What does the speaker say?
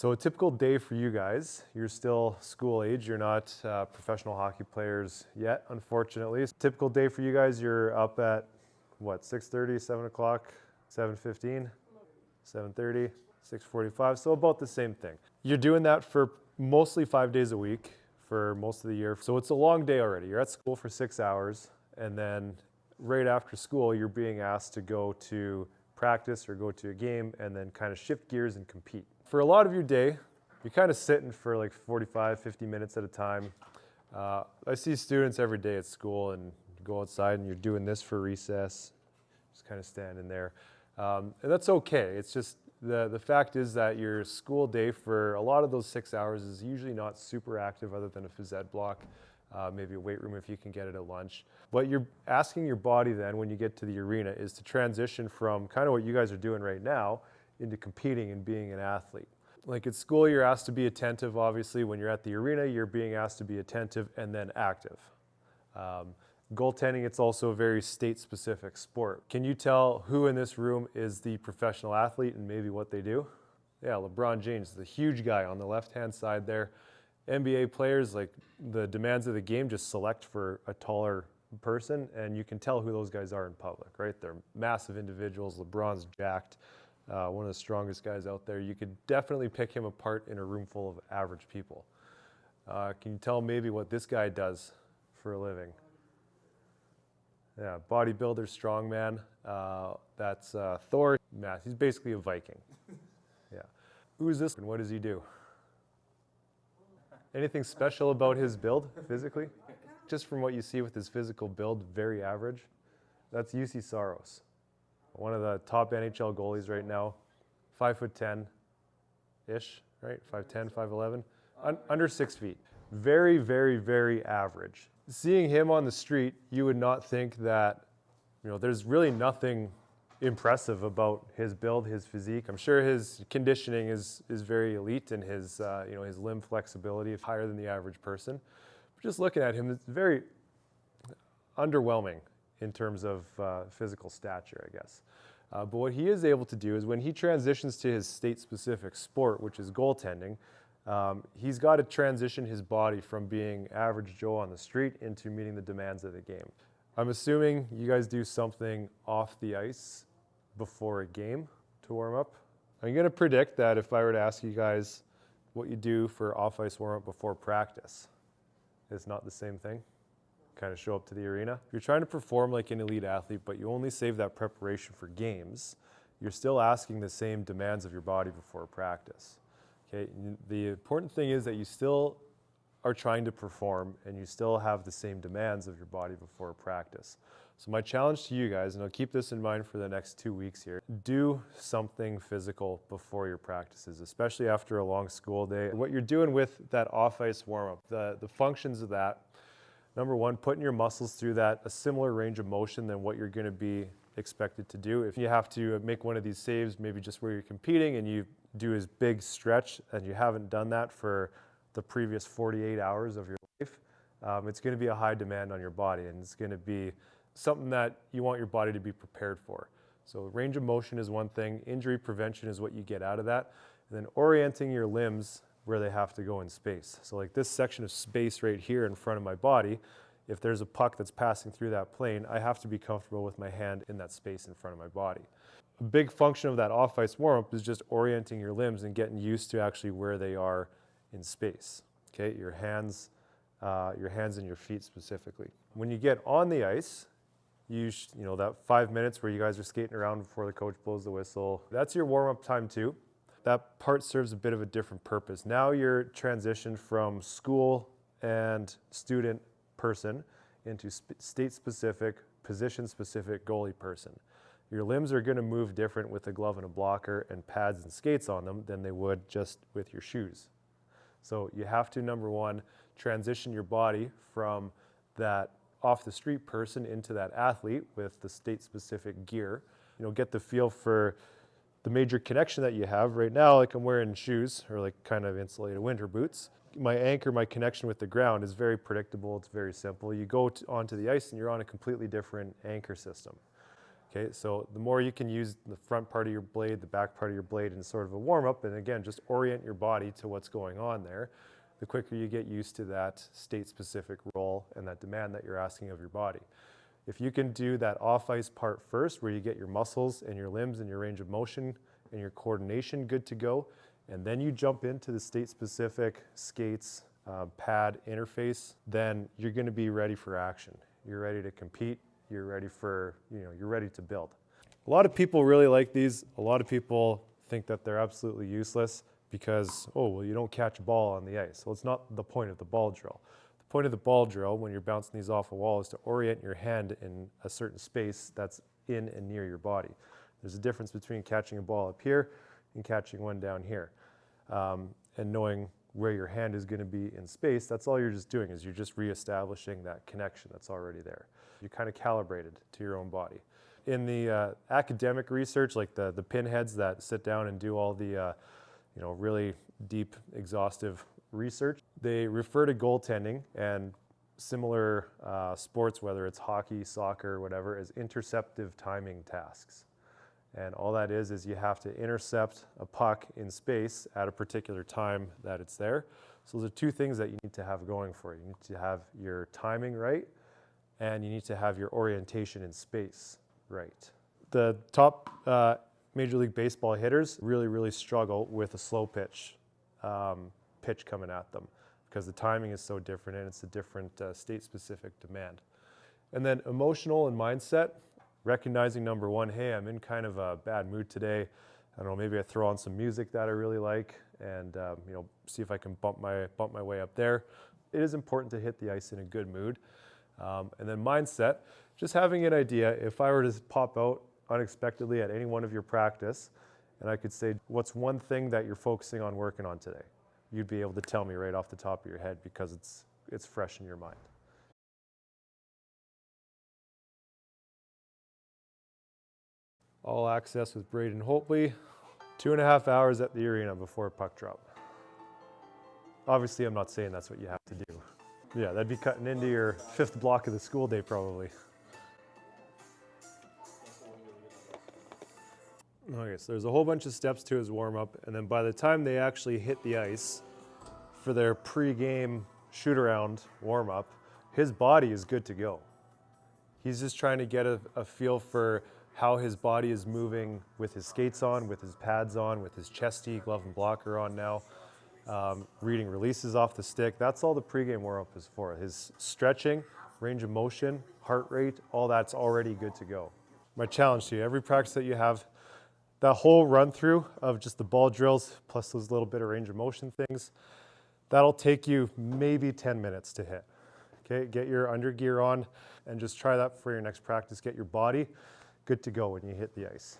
So a typical day for you guys, you're still school age, you're not professional hockey players yet, unfortunately. Typical day for you guys, you're up at what, 6:30, 7 o'clock, 7:15, 7:30, 6:45, so about the same thing. You're doing that for mostly 5 days a week for most of the year. So it's a long day already. You're at school for 6 hours, and then right after school, you're being asked to go to practice or go to a game and then kind of shift gears and compete. For a lot of your day, you're kind of sitting for like 45, 50 minutes at a time. I see students every day at school, and you go outside and you're doing this for recess, just kind of standing there. And that's okay. It's just the fact is that your school day for a lot of those 6 hours is usually not super active other than a phys ed block, maybe a weight room if you can get it at lunch. What you're asking your body then when you get to the arena is to transition from kind of what you guys are doing right now into competing and being an athlete. Like at school, you're asked to be attentive, obviously. When you're at the arena, you're being asked to be attentive and then active. Goaltending, it's also a very state-specific sport. Can you tell who in this room is the professional athlete and maybe what they do? Yeah, LeBron James, the huge guy on the left-hand side there. NBA players, like the demands of the game, just select for a taller person, and you can tell who those guys are in public, right? They're massive individuals. LeBron's jacked, one of the strongest guys out there. You could definitely pick him apart in a room full of average people. Can you tell maybe what this guy does for a living? Yeah, bodybuilder, strongman. That's Thor. He's basically a Viking. Yeah. Who is this and what does he do? Anything special about his build physically? Just from what you see with his physical build, very average. That's Juuse Saros, one of the top NHL goalies right now. 5'10"-ish, right? 5'10", 5'11", under 6 feet. Very, very, very average. Seeing him on the street, you would not think that, there's really nothing impressive about his build, his physique. I'm sure his conditioning is very elite, and his his limb flexibility is higher than the average person. But just looking at him, it's very underwhelming in terms of physical stature, I guess. But what he is able to do is when he transitions to his state-specific sport, which is goaltending, he's got to transition his body from being average Joe on the street into meeting the demands of the game. I'm assuming you guys do something off the ice before a game to warm up. I'm going to predict that if I were to ask you guys what you do for off-ice warm-up before practice, it's not the same thing. Kind of show up to the arena. If you're trying to perform like an elite athlete, but you only save that preparation for games, you're still asking the same demands of your body before practice. Okay, the important thing is that you still are trying to perform and you still have the same demands of your body before practice. So my challenge to you guys, and I'll keep this in mind for the next 2 weeks here, do something physical before your practices, especially after a long school day. What you're doing with that off-ice warm-up, the functions of that, number one, putting your muscles through a similar range of motion than what you're going to be expected to do. If you have to make one of these saves, maybe just where you're competing, and you do his big stretch and you haven't done that for the previous 48 hours of your life, it's going to be a high demand on your body, and it's going to be something that you want your body to be prepared for. So range of motion is one thing, injury prevention is what you get out of that, and then orienting your limbs where they have to go in space. So like this section of space right here in front of my body, if there's a puck that's passing through that plane, I have to be comfortable with my hand in that space in front of my body. A big function of that off-ice warm-up is just orienting your limbs and getting used to actually where they are in space. Okay, your hands and your feet specifically. When you get on the ice, that 5 minutes where you guys are skating around before the coach blows the whistle, that's your warm-up time too. That part serves a bit of a different purpose. Now you're transitioned from school and student person into state-specific, position-specific goalie person. Your limbs are going to move different with a glove and a blocker and pads and skates on them than they would just with your shoes. So you have to, number one, transition your body from that off-the-street person into that athlete with the state-specific gear. Get the feel for the major connection that you have. Right now, like I'm wearing shoes or like kind of insulated winter boots. My anchor, my connection with the ground is very predictable. It's very simple. You go onto the ice and you're on a completely different anchor system. Okay, so the more you can use the front part of your blade, the back part of your blade in sort of a warm-up, and again, just orient your body to what's going on there, the quicker you get used to that state-specific roll and that demand that you're asking of your body. If you can do that off-ice part first, where you get your muscles and your limbs and your range of motion and your coordination good to go, and then you jump into the state-specific skates, pad interface, then you're gonna be ready for action. You're ready to compete. You're ready for, you're ready to build. A lot of people really like these. A lot of people think that they're absolutely useless because, oh, well, you don't catch a ball on the ice. Well, it's not the point of the ball drill. The point of the ball drill, when you're bouncing these off a wall, is to orient your hand in a certain space that's in and near your body. There's a difference between catching a ball up here and catching one down here. And knowing where your hand is going to be in space, that's all you're just doing, is you're just reestablishing that connection that's already there. You're kind of calibrated to your own body. In the academic research, like the pinheads that sit down and do all the really deep, exhaustive research, they refer to goaltending and similar sports, whether it's hockey, soccer, whatever, as interceptive timing tasks. And all that is you have to intercept a puck in space at a particular time that it's there. So those are two things that you need to have going for you. You need to have your timing right, and you need to have your orientation in space right. The top Major League Baseball hitters really, really struggle with a slow pitch coming at them because the timing is so different and it's a different state-specific demand. And then emotional and mindset, recognizing number one, hey, I'm in kind of a bad mood today. I don't know, maybe I throw on some music that I really like and see if I can bump my way up there. It is important to hit the ice in a good mood. And then mindset, just having an idea, if I were to pop out unexpectedly at any one of your practice, and I could say, what's one thing that you're focusing on working on today? You'd be able to tell me right off the top of your head because it's fresh in your mind. All access with Braden Holtley, 2.5 hours at the arena before puck drop. Obviously, I'm not saying that's what you have to do. Yeah, that'd be cutting into your 5th block of the school day probably. Okay, so there's a whole bunch of steps to his warm-up, and then by the time they actually hit the ice for their pre-game shoot-around warm-up, his body is good to go. He's just trying to get a feel for how his body is moving with his skates on, with his pads on, with his chesty, glove and blocker on now, reading releases off the stick. That's all the pregame warm-up is for. His stretching, range of motion, heart rate, all that's already good to go. My challenge to you, every practice that you have, that whole run through of just the ball drills plus those little bit of range of motion things, that'll take you maybe 10 minutes to hit. Okay, get your undergear on and just try that for your next practice. Get your body good to go when you hit the ice.